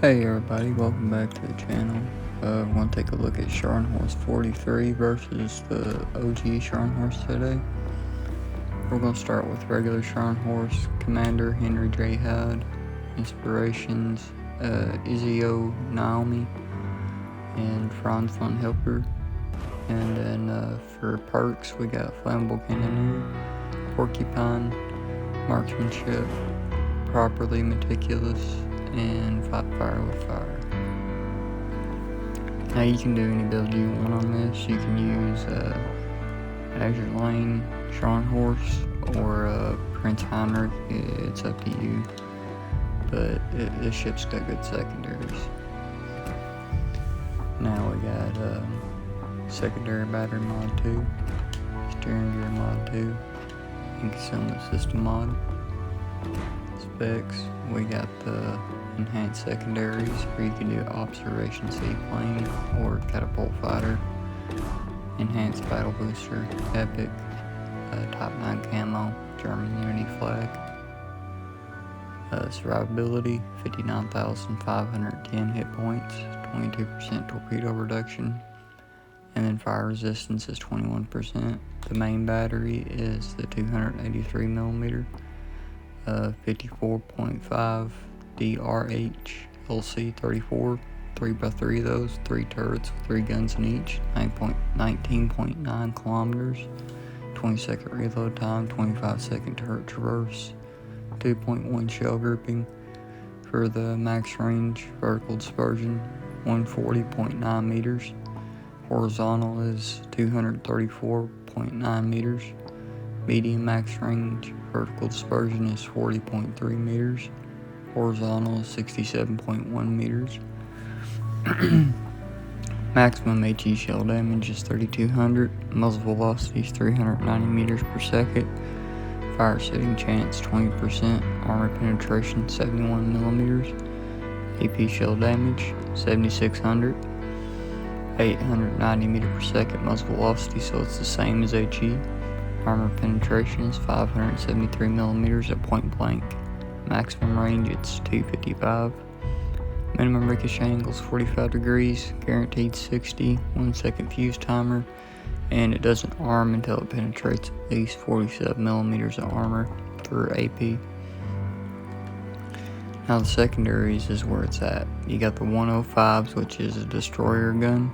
Hey everybody, welcome back to the channel. We're going to take a look at SCHARNHORST 43 versus the OG SCHARNHORST today. We're going to start with regular SCHARNHORST, Commander Henry J. Hyde, Inspirations, Izio Naomi, and Franz von Helper. And then for perks, we got Flammable Cannoneer, Porcupine, Marksmanship, Properly Meticulous, and Fight Fire with Fire. Now you can do any build you want on this. You can use Azure Lane, Scharnhorst, or Prince Heinrich. It's up to you, but this ship's got good secondaries. Now we got Secondary Battery Mod 2, Steering Gear Mod 2, and Concealment System Mod. Specs, we got the Enhanced Secondaries, where you can do Observation Seaplane or Catapult Fighter, Enhanced Battle Booster, Epic, Top 9 Camo, German Unity Flag, Survivability, 59,510 hit points, 22% torpedo reduction, and then Fire Resistance is 21%. The main battery is the 283mm, 54.5 DRH LC34, 3x3 of those, 3 turrets with 3 guns in each, 19.9 kilometers, 20-second reload time, 25-second turret traverse, 2.1 shell grouping. For the max range, vertical dispersion, 140.9 meters, horizontal is 234.9 meters, medium max range, vertical dispersion is 40.3 meters, horizontal is 67.1 meters. Maximum HE shell damage is 3,200, muzzle velocity is 390 meters per second, fire setting chance 20%, armor penetration 71 millimeters, AP shell damage 7,600, 890 meters per second muzzle velocity, so it's the same as HE. Armor penetration is 573 millimeters at point blank. Maximum range, it's 255. Minimum ricochet angle is 45 degrees, guaranteed 60, 1 second fuse timer, and it doesn't arm until it penetrates at least 47 millimeters of armor for AP. Now the secondaries is where it's at. You got the 105s, which is a destroyer gun.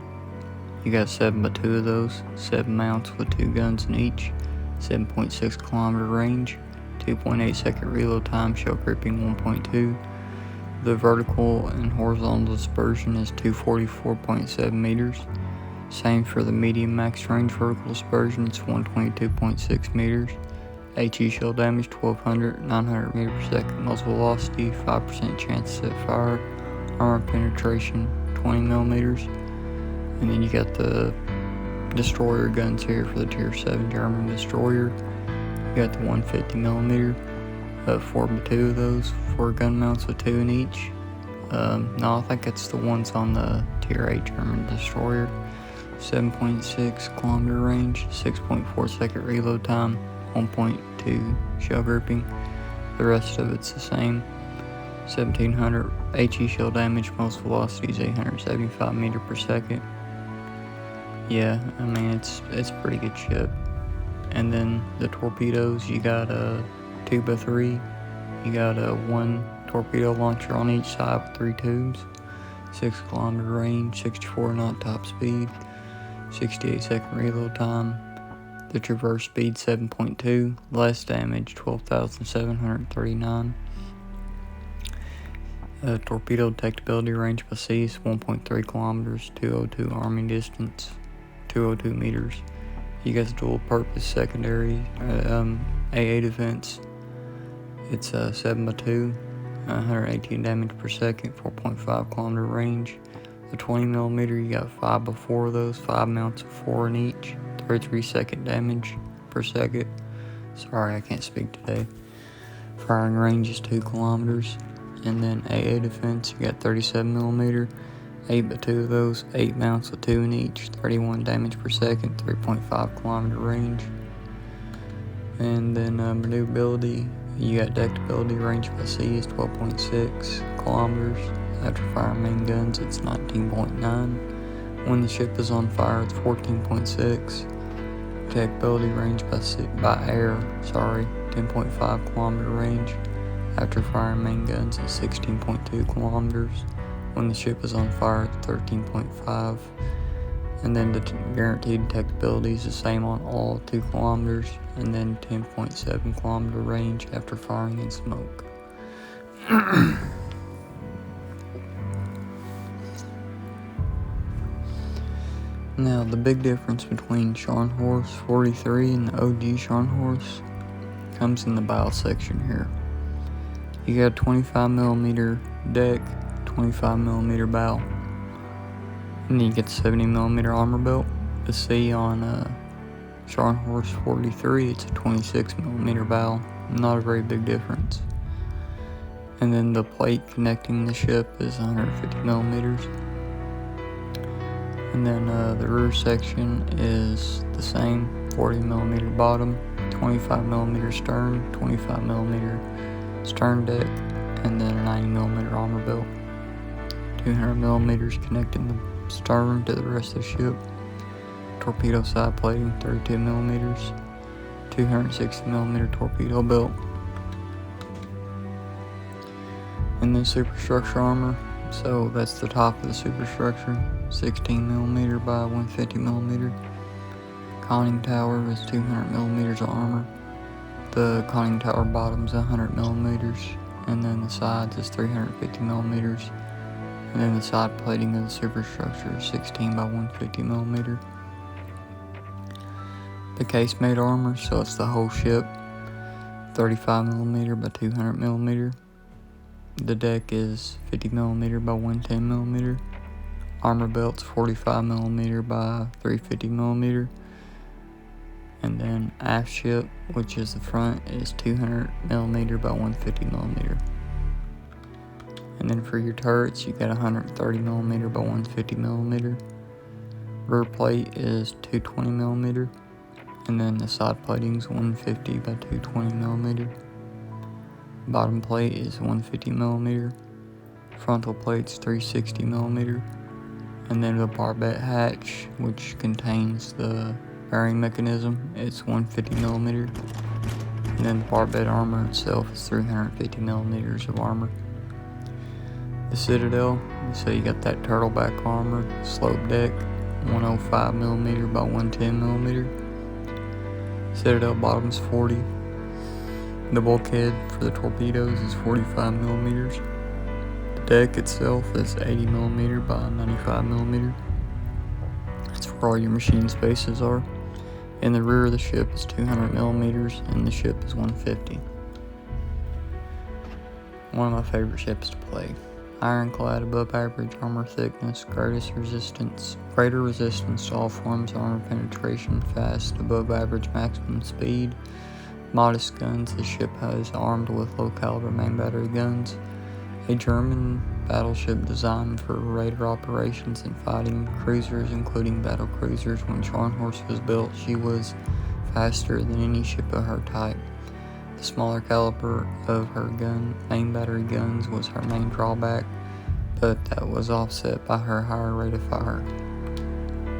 You got 7x2 of those, 7 mounts with 2 guns in each, 7.6 kilometer range, 2.8 second reload time, shell gripping 1.2. The vertical and horizontal dispersion is 244.7 meters. Same for the medium max range vertical dispersion, it's 122.6 meters. HE shell damage 1200, 900 meters per second muzzle velocity, 5% chance to set fire, armor penetration 20 millimeters. And then you got the destroyer guns here for the Tier 7 German destroyer. You got the 150mm, 4x2 of those, 4 gun mounts with 2 in each. No, I think it's the ones on the Tier 8 German destroyer. 7.6 kilometer range, 6.4 second reload time, 1.2 shell grouping. The rest of it's the same. 1700 HE shell damage, most velocity is 875 meters per second. Yeah, I mean it's a pretty good ship. And then the torpedoes, you got a 2x3, you got a 1 torpedo launcher on each side with 3 tubes, 6 kilometer range, 64 knot top speed, 68 second reload time. The traverse speed 7.2, less damage 12,739. Torpedo detectability range by sea is 1.3 kilometers, 202 arming distance, 202 meters. You got the dual purpose secondary AA defense. It's 7x2, 118 damage per second, 4.5 kilometer range. The 20mm, you got 5x4 of those, 5 mounts of 4 in each, 33 second damage per second. Sorry, I can't speak today. Firing range is 2 kilometers. And then AA defense, you got 37mm, 8x2 of those, 8 mounts with 2 in each, 31 damage per second, 3.5 kilometer range. And then maneuverability, you got detectability range by sea is 12.6 kilometers, After firing main guns, it's 19.9. When the ship is on fire, it's 14.6. Detectability range by air, 10.5 kilometer range. After firing main guns, it's 16.2 kilometers. When the ship is on fire, it's 13.5. And then the guaranteed detectability is the same on all 2 kilometers, and then 10.7 kilometer range after firing in smoke. Now, the big difference between Scharnhorst 43 and the OG Scharnhorst comes in the bow section here. You got a 25mm deck, 25mm bow. And you get 70mm armor belt. The C on Scharnhorst 43, it's a 26mm bow. Not a very big difference. And then the plate connecting the ship is 150mm. And then the rear section is the same, 40mm bottom, 25mm stern, 25mm stern deck, and then a 90mm armor belt. 200mm connecting the stern to the rest of the ship. Torpedo side plating, 32mm, 260mm torpedo belt. And then superstructure armor, so that's the top of the superstructure, 16mm by 150mm. Conning tower is 200mm of armor. The conning tower bottom's 100mm, and then the sides is 350mm. And then the side plating of the superstructure is 16 by 150mm. The casemate armor, so it's the whole ship, 35mm by 200mm. The deck is 50mm by 110mm. Armor belt's 45mm by 350mm. And then aft ship, which is the front, is 200mm by 150mm. And then for your turrets, you got 130mm by 150mm. Rear plate is 220mm. And then the side plating's 150 by 220mm. Bottom plate is 150mm. Frontal plate's 360mm. And then the barbette hatch, which contains the bearing mechanism, it's 150mm. And then the barbette armor itself is 350mm of armor. The citadel, so you got that turtleback armor, slope deck, 105mm by 110mm. Citadel bottom's 40. The bulkhead for the torpedoes is 45mm. The deck itself is 80mm by 95mm. That's where all your machine spaces are. And the rear of the ship is 200mm, and the ship is 150. One of my favorite ships to play. Ironclad, above average armor thickness, greater resistance to all forms of armor penetration, fast, above average maximum speed, modest guns. The ship is armed with low caliber main battery guns. A German battleship designed for radar operations and fighting cruisers, including battle cruisers. When Scharnhorst was built, she was faster than any ship of her type. The smaller caliber of her main battery guns was her main drawback, but that was offset by her higher rate of fire.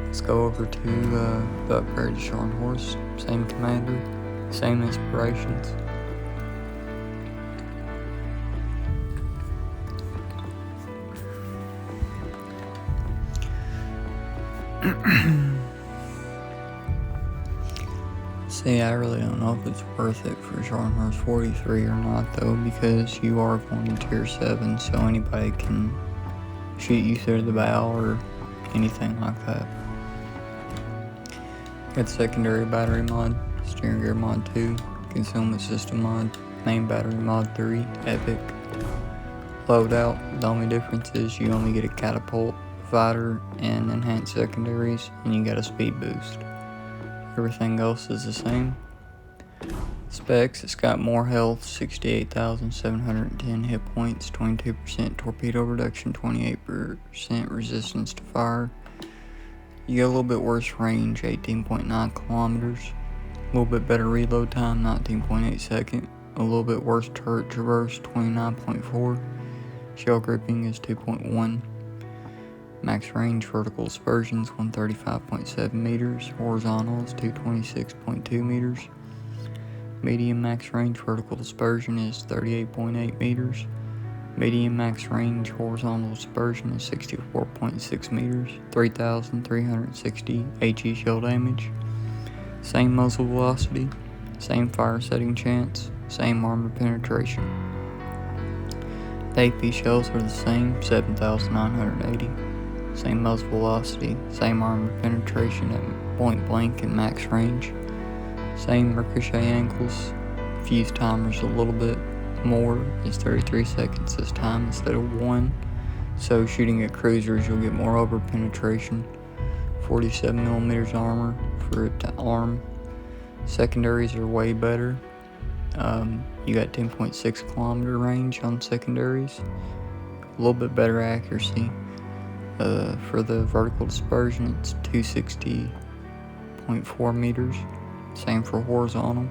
Let's go over to the upgraded Scharnhorst. Same commander, same inspirations. See, I really don't know if it's worth it for Scharnhorst 43 or not, though, because you are going to tier 7, so anybody can shoot you through the bow or anything like that. Got secondary battery mod, steering gear mod 2, concealment system mod, main battery mod 3, epic. Loadout, the only difference is you only get a catapult, fighter, and enhanced secondaries, and you got a speed boost. Everything else is the same. Specs, it's got more health, 68,710 hit points, 22% torpedo reduction, 28% resistance to fire. You get a little bit worse range, 18.9 kilometers. A little bit better reload time, 19.8 seconds. A little bit worse turret traverse, 29.4. Shell gripping is 2.1. Max range vertical dispersion is 135.7 meters. Horizontal is 226.2 meters. Medium max range vertical dispersion is 38.8 meters. Medium max range horizontal dispersion is 64.6 meters. 3,360 HE shell damage. Same muzzle velocity. Same fire setting chance. Same armor penetration. The AP shells are the same, 7,980. Same muzzle velocity, same armor penetration at point blank and max range. Same ricochet angles. Fuse timer's a little bit more, it's 33 seconds this time instead of 1. So shooting at cruisers, you'll get more over penetration. 47 millimeters armor for it to arm. Secondaries are way better. You got 10.6 kilometer range on secondaries. A little bit better accuracy. For the vertical dispersion, it's 260.4 meters. Same for horizontal.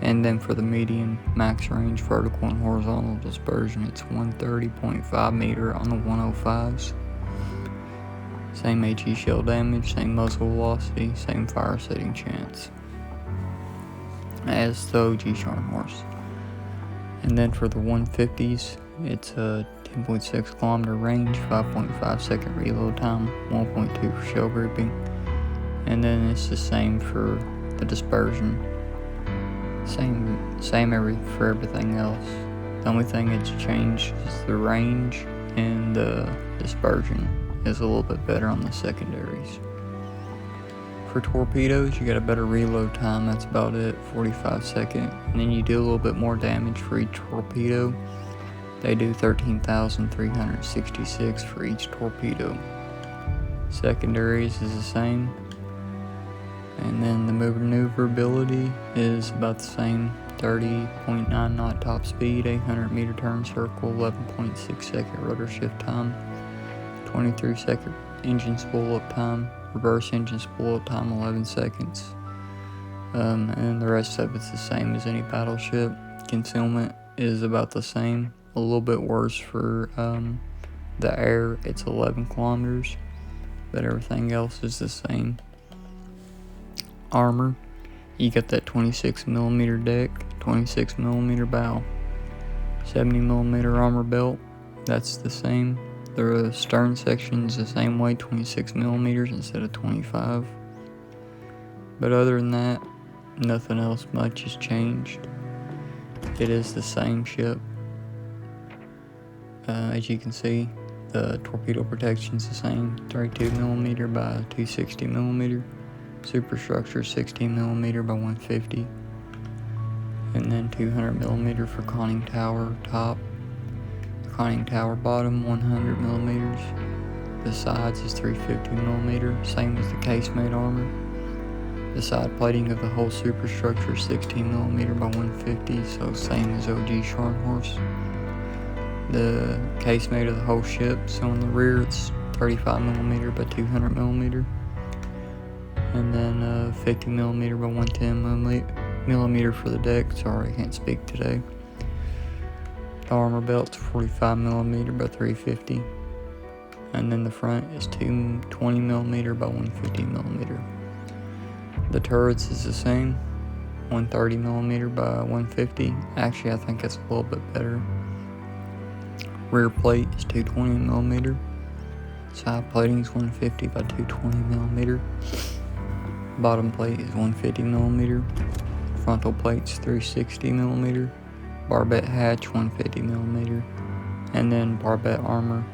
And then for the median max range vertical and horizontal dispersion, it's 130.5 meter on the 105s. Same HE shell damage, same muzzle velocity, same fire setting chance as the OG Scharnhorst. And then for the 150s, it's a 10.6 kilometer range, 5.5 second reload time, 1.2 for shell grouping. And then it's the same for the dispersion. Same for everything else. The only thing that's changed is the range, and the dispersion is a little bit better on the secondaries. For torpedoes, you got a better reload time, that's about it, 45 second. And then you do a little bit more damage for each torpedo. They do 13,366 for each torpedo. Secondaries is the same. And then the maneuverability is about the same, 30.9 knot top speed, 800 meter turn circle, 11.6 second rotor shift time, 23 second engine spool up time, reverse engine spool up time 11 seconds. And the rest of it's the same as any battleship. Concealment is about the same, a little bit worse for the air, it's 11 kilometers, but everything else is the same. Armor, you got that 26 millimeter deck, 26 millimeter bow, 70 millimeter armor belt, that's the same. The stern section is the same way, 26 millimeters instead of 25. But other than that, nothing else much has changed. It is the same ship. As you can see, the torpedo protection is the same, 32 millimeter by 260 millimeter. Superstructure 16 millimeter by 150, and then 200 millimeter for conning tower top. Conning tower bottom 100 millimeters. The sides is 350 millimeter, same as the casemate armor. The side plating of the whole superstructure is 16 millimeter by 150, so same as OG Scharnhorst. The casemate of the whole ship, so on the rear it's 35 millimeter by 200 millimeter. And then 50 millimeter by 110 millimeter for the deck. Sorry, I can't speak today. The armor belt's 45 millimeter by 350. And then the front is 220 millimeter by 150 millimeter. The turrets is the same, 130 millimeter by 150. Actually, I think that's a little bit better. Rear plate is 220 millimeter. Side plating is 150 by 220 millimeter. Bottom plate is 150 millimeter. Frontal plate's 360 millimeter. Barbette hatch 150 millimeter. And then barbette armor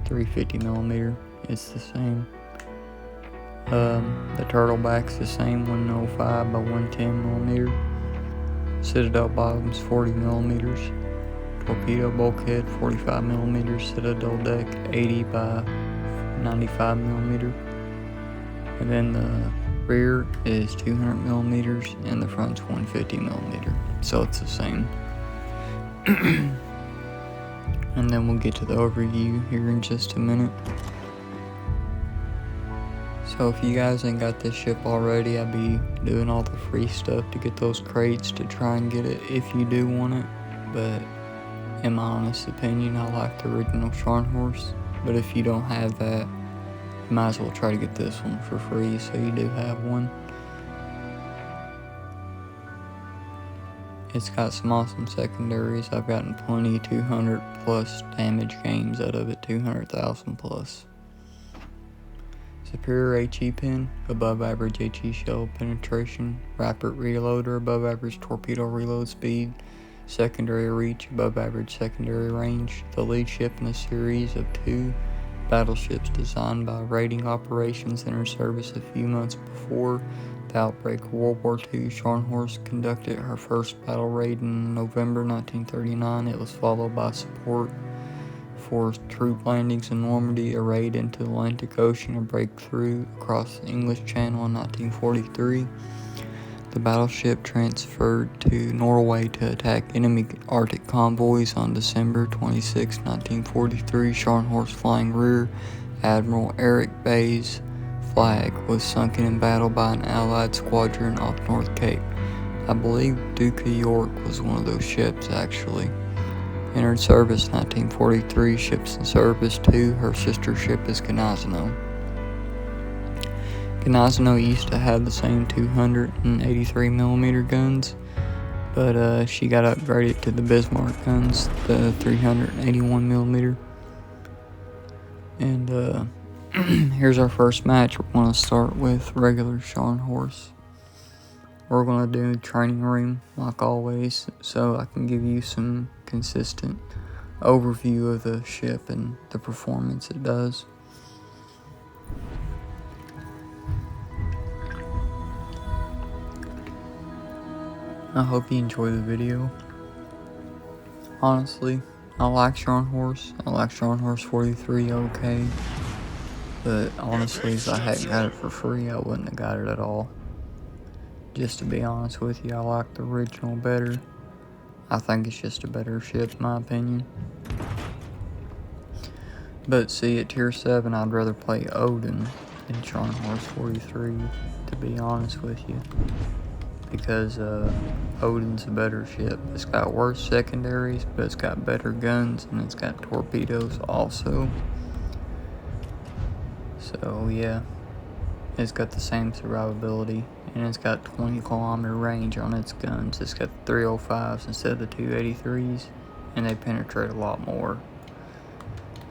350 millimeter. It's the same. The turtle back's the same, 105 by 110 millimeter. Citadel bottom's 40 millimeters. Torpedo bulkhead 45 millimeters. Citadel deck 80 by 95 millimeter. And then the rear is 200 millimeters and the front's 150 millimeter, so it's the same. And then we'll get to the overview here in just a minute. So if you guys ain't got this ship already, I'll be doing all the free stuff to get those crates to try and get it if you do want it. But in my honest opinion, I like the original Scharnhorst, but if you don't have that, you might as well try to get this one for free so you do have one. It's got some awesome secondaries. I've gotten plenty 200 plus damage games out of it, 200,000 plus. Superior HE pin, above average HE shell penetration, rapid reloader, above average torpedo reload speed, secondary reach, above average secondary range. The lead ship in a series of 2 battleships designed by Raiding Operations entered service a few months before the outbreak of World War II. Scharnhorst conducted her first battle raid in November 1939. It was followed by support for troop landings in Normandy, a raid into the Atlantic Ocean, a breakthrough across the English Channel in 1943. The battleship transferred to Norway to attack enemy Arctic convoys on December 26, 1943. Scharnhorst flying rear Admiral Eric Bay's flag was sunken in battle by an Allied squadron off North Cape. I believe Duke of York was one of those ships actually. Entered service 1943, ships in service 2. Her sister ship is Gneisenau. Gneisenau used to have the same 283mm guns, but she got upgraded to the Bismarck guns, the 381mm. And here's our first match. We're going to start with regular Scharnhorst. We're going to do training room like always, so I can give you some consistent overview of the ship and the performance it does. I hope you enjoy the video. Honestly, I like Scharnhorst. I like Scharnhorst 43 okay. But honestly, if I hadn't got it for free, I wouldn't have got it at all. Just to be honest with you, I like the original better. I think it's just a better ship in my opinion. But see, at tier 7, I'd rather play Odin than Scharnhorst 43, to be honest with you. Because Odin's a better ship. It's got worse secondaries, but it's got better guns, and it's got torpedoes also. So yeah, it's got the same survivability, and it's got 20-kilometer range on its guns. It's got 305s instead of the 283s, and they penetrate a lot more.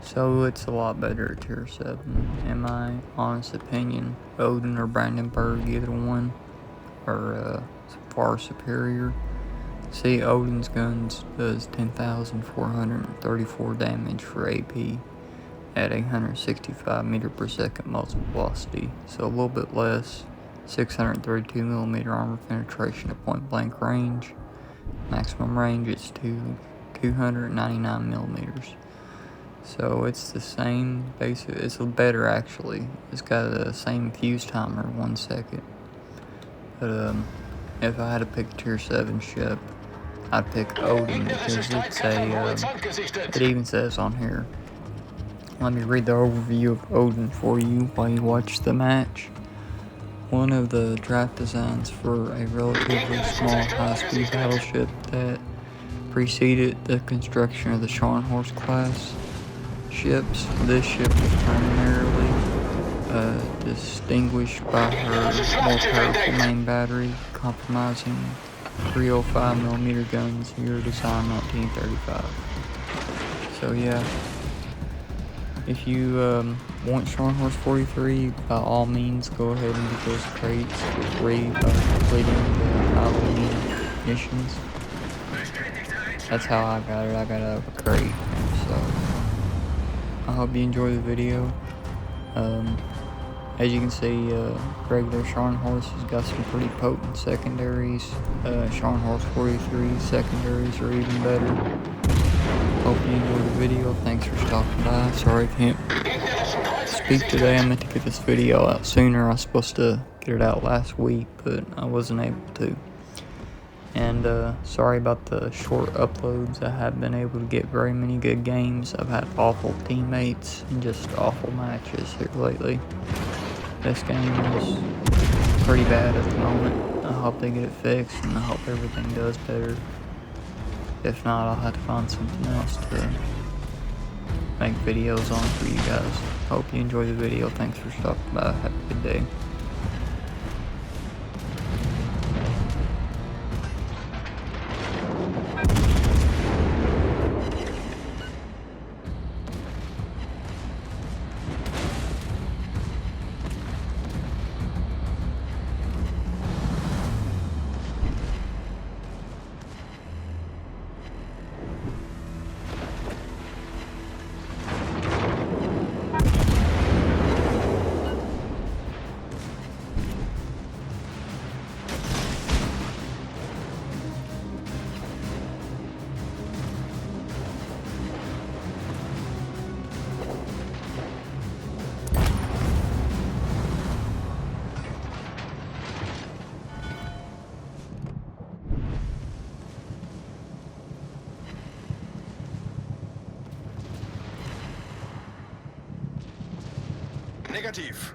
So it's a lot better at tier 7, in my honest opinion. Odin or Brandenburg, either one, are far superior. See, Odin's guns does 10,434 damage for AP at 165 meter per second muzzle velocity, so a little bit less. 632mm armor penetration at point blank range. Maximum range is 299mm. So it's the same basic. It's better actually. It's got the same fuse timer, 1 second. But if I had to pick a tier 7 ship, I'd pick Odin because it's it even says on here. Let me read the overview of Odin for you while you watch the match. One of the draft designs for a relatively small high-speed battleship that preceded the construction of the Scharnhorst class ships. This ship was primarily distinguished by her more powerful main battery, compromising 305mm guns, year design 1935. So yeah, if you want Scharnhorst 43, by all means go ahead and get those crates for free by completing the Halloween missions. That's how I got it. I got it out of a crate. So I hope you enjoy the video. As you can see, regular Scharnhorst has got some pretty potent secondaries. Scharnhorst 43 secondaries are even better. Hope you enjoyed the video. Thanks for stopping by. Sorry I can't speak today. I meant to get this video out sooner. I was supposed to get it out last week, but I wasn't able to. And sorry about the short uploads. I haven't been able to get very many good games. I've had awful teammates and just awful matches here lately. This game is pretty bad at the moment. I hope they get it fixed, and I hope everything does better. If not, I'll have to find something else to make videos on for you guys. Hope you enjoy the video. Thanks for stopping by. Have a good day. Negativ.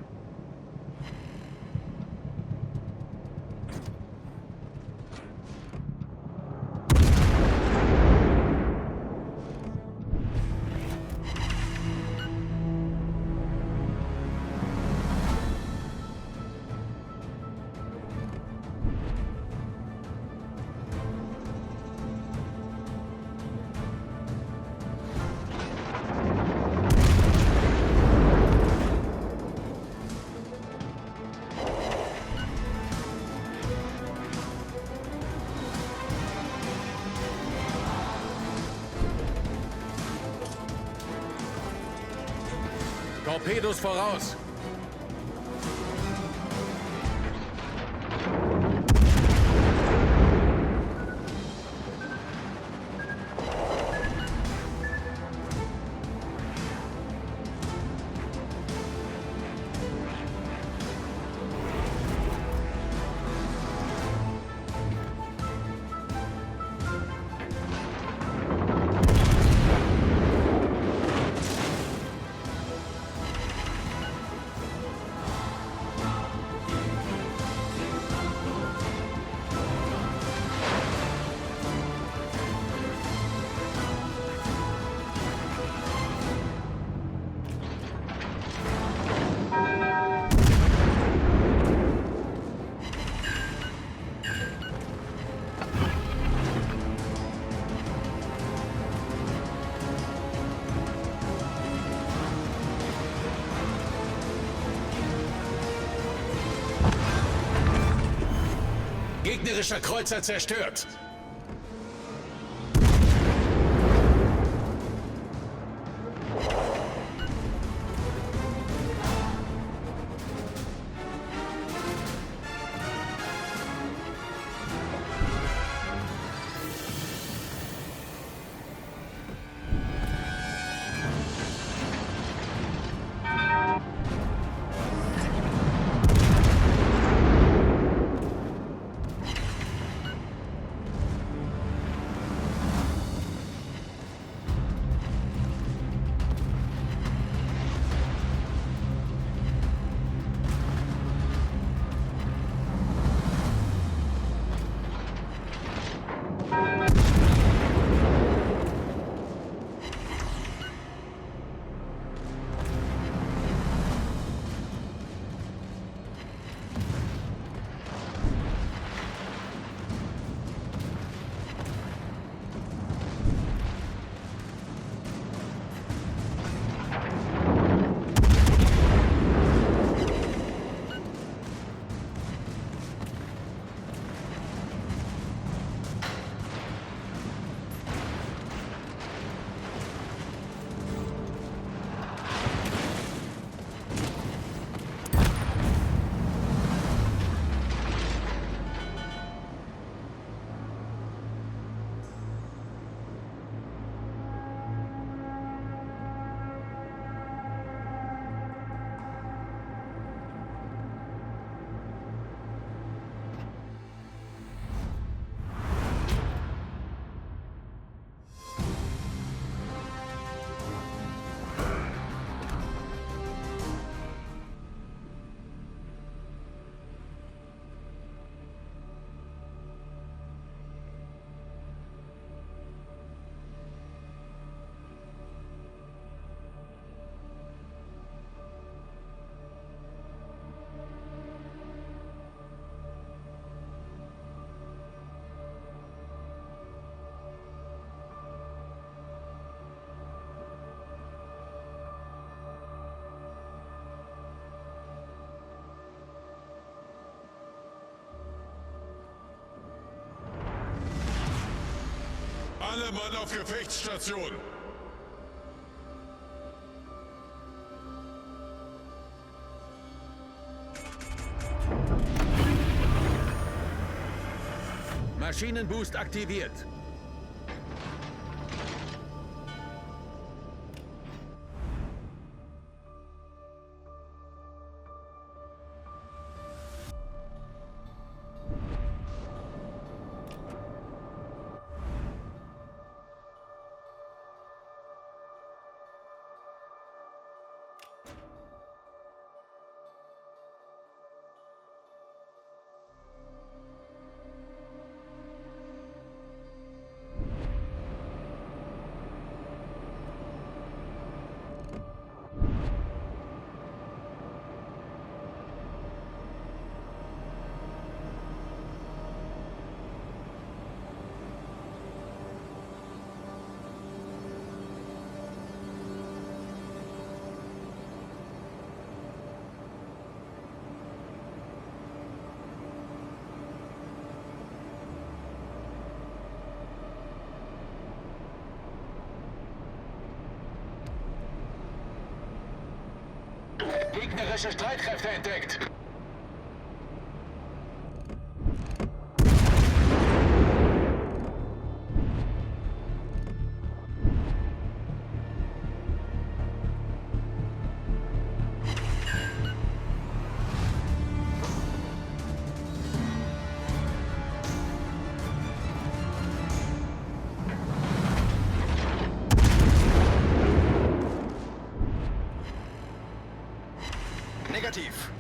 Torpedos voraus! Gegnerischer Kreuzer zerstört. Alle Mann auf Gefechtsstation! Maschinenboost aktiviert. Gegnerische Streitkräfte entdeckt. Negativ.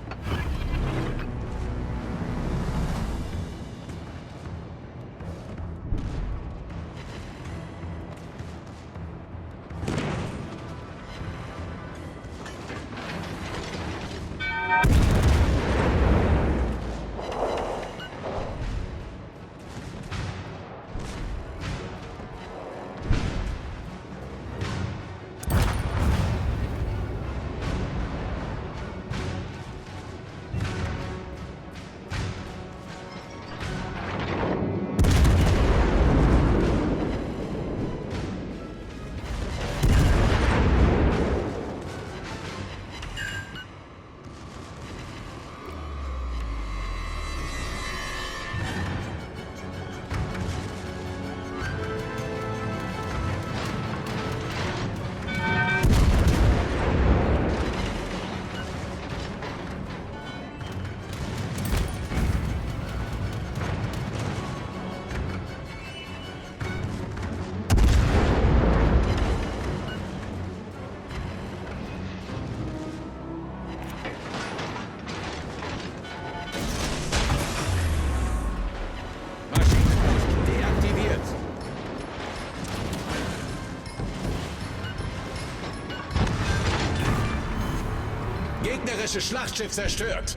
Gegnerisches Schlachtschiff zerstört.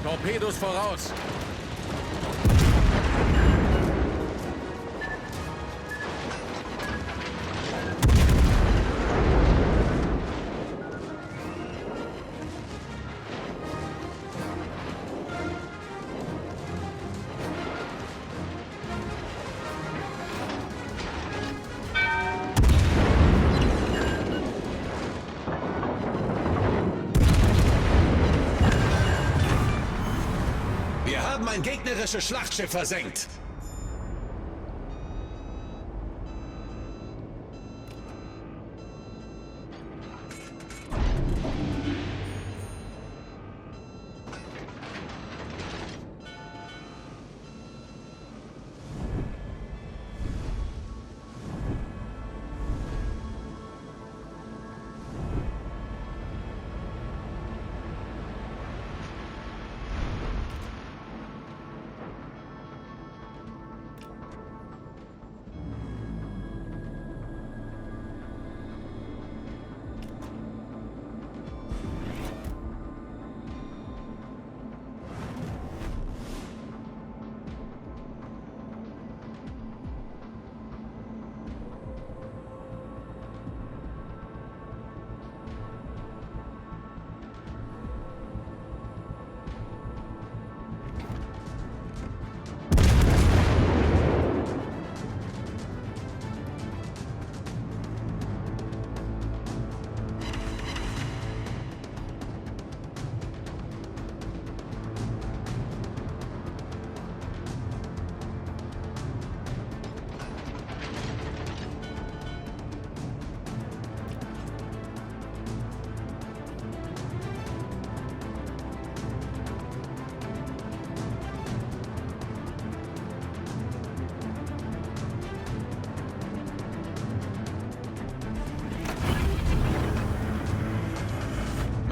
Torpedos voraus! Wir haben ein gegnerisches Schlachtschiff versenkt.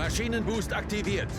Maschinenboost aktiviert.